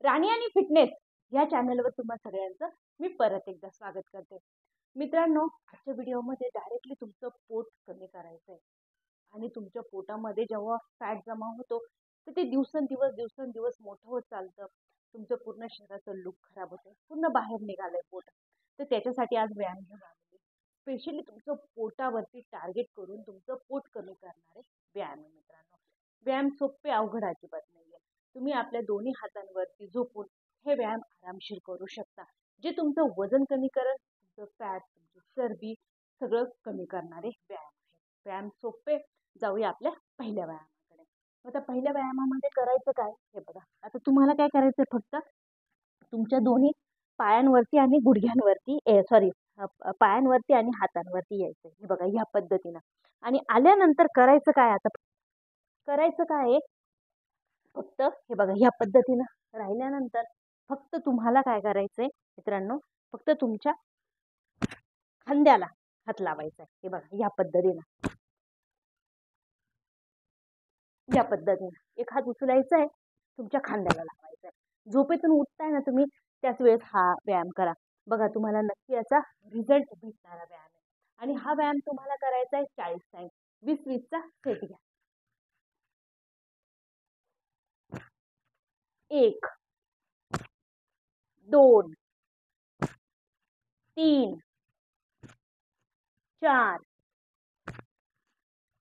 राणी आणि फिटनेस या चॅनलवर तुम्हा सगळ्यांचं मी परत एकदा स्वागत करते. मित्रांनो, आजच्या व्हिडिओमध्ये डायरेक्टली तुमचं पोट कमी करायचं आहे आणि तुमच्या पोटामध्ये जेव्हा फॅट जमा होतो तर ते दिवसेंदिवस मोठं होत चालतं. तुमचं पूर्ण शरीराचं लुक खराब होतं, पूर्ण बाहेर निघालंय पोट. तर त्याच्यासाठी आज व्यायाम घेऊन आलेले, स्पेशली तुमचं पोटावरती टार्गेट करून तुमचं पोट कमी करणारे व्यायाम आहे. मित्रांनो, व्यायाम सोपे अवघड अजिबात नाहीये. तुम्ही आपल्या दोन्ही हातांवरती झोपून हे व्यायाम आरामशीर करू शकता, जे तुमचं वजन कमी करेल, तुमचं फॅट, तुमची चरबी सगळं कमी करणारे व्यायाम आहे. व्यायाम सोपे. जाऊया आपल्या पहिल्या व्यायामाकडे. आता पहिल्या व्यायामामध्ये करायचं काय हे बघा. आता तुम्हाला काय करायचंय, फक्त तुमच्या दोन्ही पायांवरती आणि गुडघ्यांवरती सॉरी पायांवरती आणि हातांवरती यायचंय. हे बघा, ह्या पद्धतीनं. आणि आल्यानंतर करायचं काय, आता करायचं काय आहे, फक्त हे बघा ह्या पद्धतीनं राहिल्यानंतर फक्त तुम्हाला काय करायचंय मित्रांनो, फक्त तुमच्या खांद्याला हात लावायचा आहे. हे बघा या पद्धतीनं एक हात उचलायचा आहे, तुमच्या खांद्याला लावायचा आहे. झोपेतून उठताय ना तुम्ही, त्याच वेळेस हा व्यायाम करा. बघा, तुम्हाला नक्की याचा रिझल्ट भेटणारा व्यायाम आहे. आणि हा व्यायाम तुम्हाला करायचा आहे 40 टाइम. 20-20चा सेट घ्या. 1 2 3 4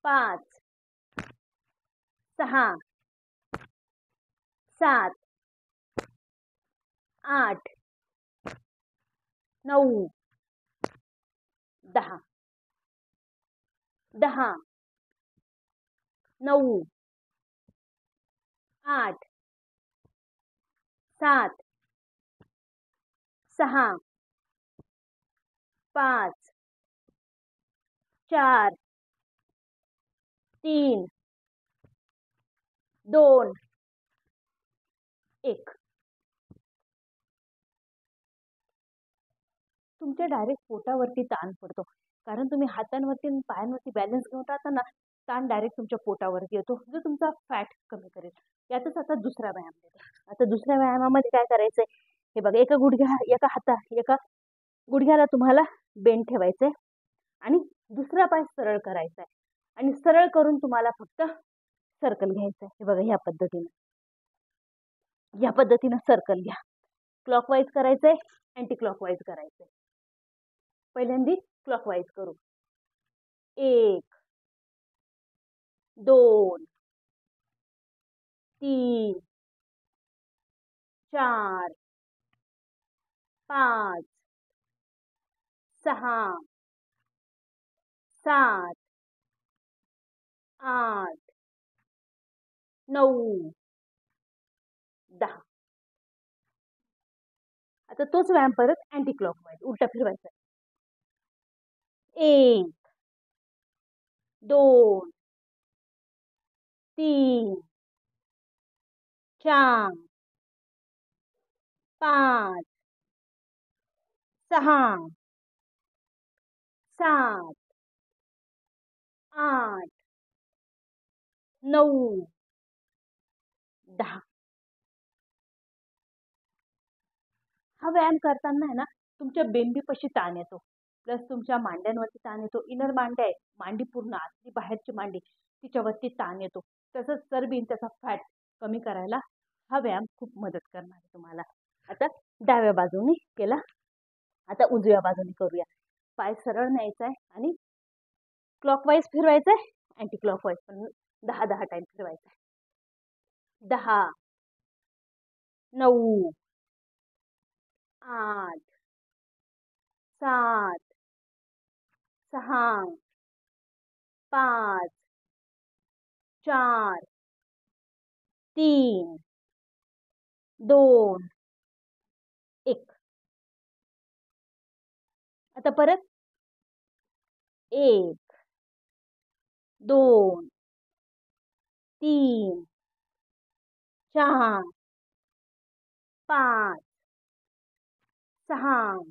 5 6 7 8 9 10 10 9 8 7 6 5 4 3 2 1. तुमच्या डायरेक्ट पोटावरती ताण पडतो, कारण तुम्ही हातांवरती आणि पायांवरती बॅलन्स घेऊन राहताना ताण डायरेक्ट तुमच्या पोटावरती येतो, जो तुमचा फॅट कमी करेल. यातच आता दुसरा व्यायाम देते. आता दुसऱ्या व्यायामामध्ये काय करायचंय, हे बघा, एका गुडघ्याला तुम्हाला बेंड ठेवायचंय आणि दुसरा पाय सरळ करायचा आहे. आणि सरळ करून तुम्हाला फक्त सर्कल घ्यायचं आहे. हे बघा, या पद्धतीनं सर्कल घ्या. क्लॉकवाईज करायचंय, अँटी क्लॉकवाईज करायचंय. पहिल्यांदा क्लॉकवाईज करू. 1 2 3 4 5 6 7 8 9 10. आता तोच व्यायाम परत अँटी क्लॉकवाईज उलटा फिरवायचा. 1 2 3 4 5 6 7 8 9 10. हा व्यायाम करताना आहे ना, तुमच्या बेंबीपाशी ताण येतो, प्लस तुमच्या मांड्यांवरती ताण येतो. इनर मांड्या आहे, मांडी पूर्ण आतली बाहेरची मांडी, तिच्यावरती ताण येतो. तसंच चरबी, त्याचा फॅट कमी करायला हा व्यायाम खूप मदत करणार आहे तुम्हाला. आता डाव्या बाजूने केला, आता उजव्या बाजूने करूया. पाय सरळ न्यायचा आहे आणि क्लॉकवाईज फिरवायचा आहे, अँटी क्लॉकवाईज पण 10-10 टाइम फिरवायचा आहे. 10 9 8 7 6 5 4 3 2 1. आता परत 1 2 3 4 5 6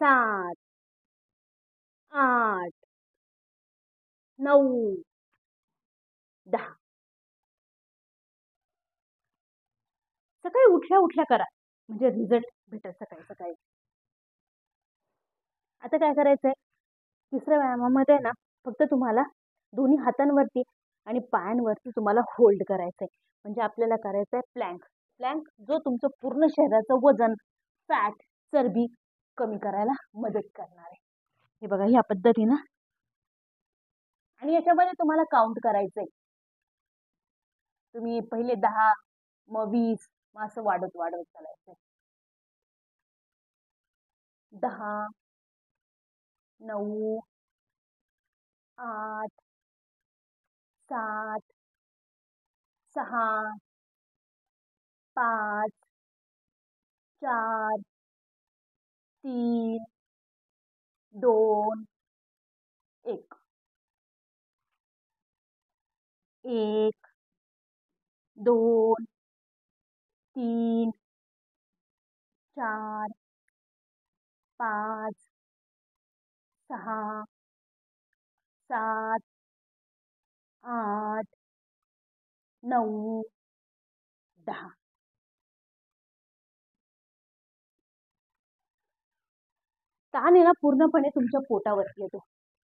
7 8 9 10. सकाळी उठल्या उठल्या करा, म्हणजे रिझल्ट भेटेल सकाळी सकाळी. आता काय करायचंय, तिसऱ्या व्यायामामध्ये ना फक्त तुम्हाला दोन्ही हातांवरती आणि पायांवरती तुम्हाला होल्ड करायचंय. म्हणजे आपल्याला करायचंय प्लँक. प्लँक जो तुमचं पूर्ण शरीराचं वजन, फॅट, चरबी कमी करायला मदत करणार आहे. हे बघा ह्या पद्धतीनं. आणि याच्यामध्ये तुम्हाला काउंट करायचंय. तुम्ही पहिले 10, मग 20, मग असं वाढत वाढत चालायचंय. 10, 9, 8, 7, 6, 5, 4, 3, 2, 1. 1, 2, 3, 4, 5, 6, 7, 8, 9, 10. ताण आहे ना पूर्णपणे तुमच्या पोटावरती येतो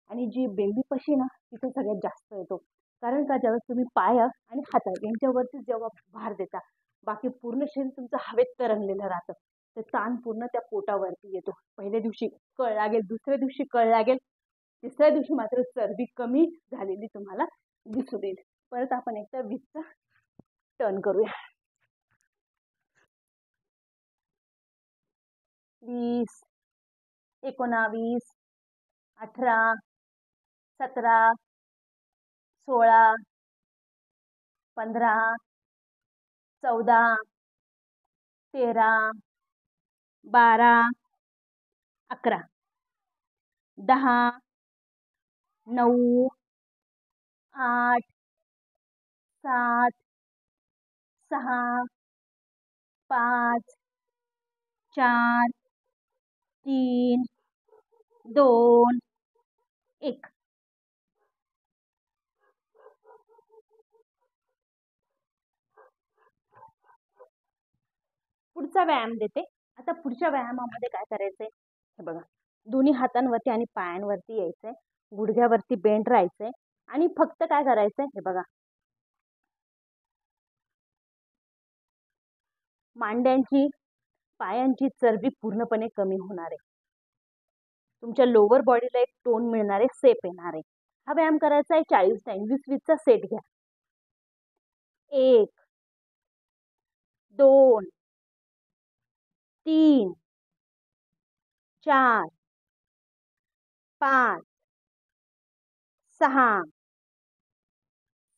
आणि जी बेंबीपाशी ना तिथे सगळ्यात जास्त येतो. कारण का, ज्यावेळेस तुम्ही पाय आणि हात यांच्यावरती जेव्हा भार देता, बाकी पूर्ण शरीर तुमचं हवेत तरंगलेलं राहतं. तर ताण पूर्ण त्या पोटावरती येतो. पहिल्या दिवशी कळ लागेल, दुसऱ्या दिवशी कळ लागेल, तिसऱ्या दिवशी मात्र चरबी कमी झालेली तुम्हाला दिसून येईल. परत आपण एकदा 20चा टर्न करूया. 20, 19, 18, 17, 16, 15, 14, 13, 12, 11, 10, 9, 8, 7, 6, 5, 4, 3, 2, 1. पुढचा व्यायाम देते. आता पुढच्या व्यायामामध्ये काय करायचंय, हे बघा, दोन्ही हातांवरती आणि पायांवरती यायचंय, गुडघ्यावरती बेंड राहायचंय आणि फक्त काय करायचंय, हे बघा, मांड्यांची, पायांची चरबी पूर्णपणे कमी होणार आहे. तुमच्या लोअर बॉडीला एक टोन मिळणार आहे, सेप येणार आहे. हा व्यायाम करायचा आहे 40 टाइम. 20-20चा सेट घ्या. 1, 2, 3, 4, 5, 6,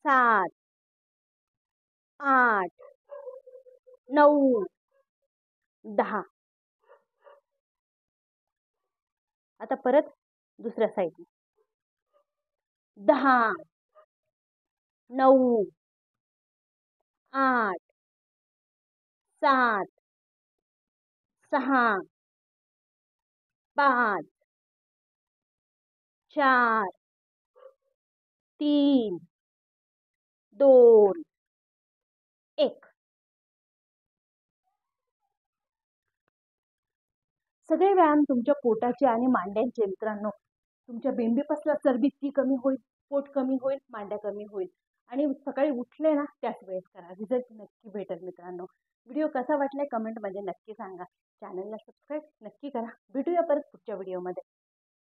7, 8, 9, 10. आता परत दुसऱ्या साईडने. 10, 9, 8, 7, 6, 5, 4, 3, 2, 1. सगळे व्यायाम तुमच्या पोटाचे आणि मांड्यांचे मित्रांनो. तुमच्या बेंबीपासला चरबी ती कमी होईल, पोट कमी होईल, मांड्या कमी होईल. आणि सकाळी उठले ना त्याच वेळेस करा, रिझल्ट नक्की भेटेल मित्रांनो. व्हिडिओ कसा वाटलाय कमेंटमध्ये नक्की सांगा. चॅनलला सबस्क्राईब नक्की करा. भेटूया परत पुढच्या व्हिडिओमध्ये.